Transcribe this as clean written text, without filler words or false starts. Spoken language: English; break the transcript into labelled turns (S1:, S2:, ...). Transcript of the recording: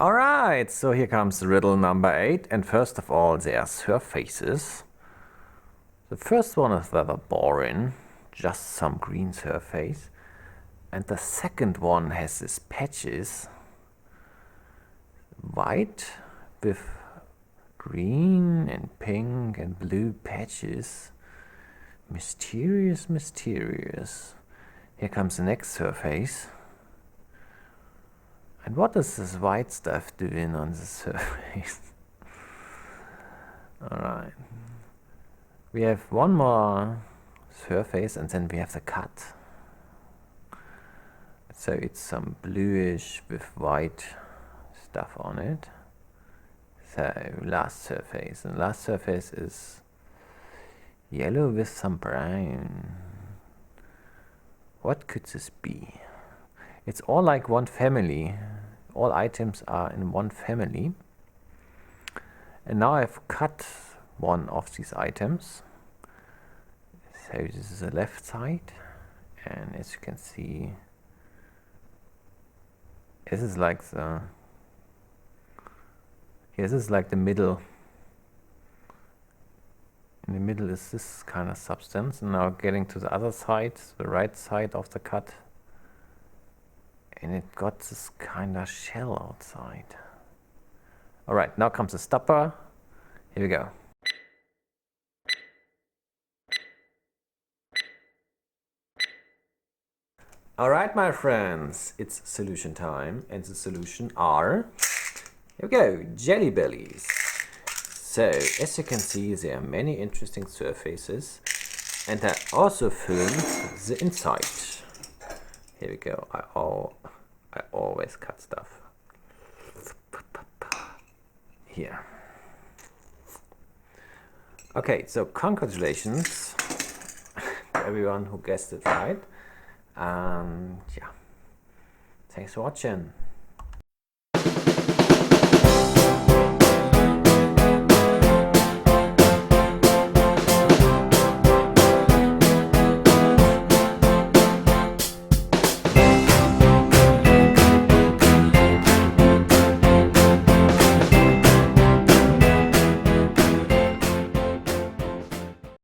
S1: Alright, so here comes riddle number 8, and first of all there are surfaces. The first one is rather boring, just some green surface. And the second one has these patches, white with green and pink and blue patches. Mysterious, mysterious. Here comes the next surface. And what is this white stuff doing on the surface? Alright. We have one more surface and then we have the cut. So it's some bluish with white stuff on it. So last surface. And last surface is yellow with some brown. What could this be? It's all like one family. All items are in one family. And now I've cut one of these items. So this is the left side. And as you can see, this is like the middle. In the middle is this kind of substance. And now getting to the other side, the right side of the cut. And it got this kind of shell outside. Alright, now comes the stopper. Here we go. Alright, my friends, it's solution time, and the solution are, here we go, jelly bellies. So, as you can see, there are many interesting surfaces, and I also filmed the inside. Here we go, I always cut stuff. Here. Okay, so congratulations to everyone who guessed it right. Yeah, thanks for watching.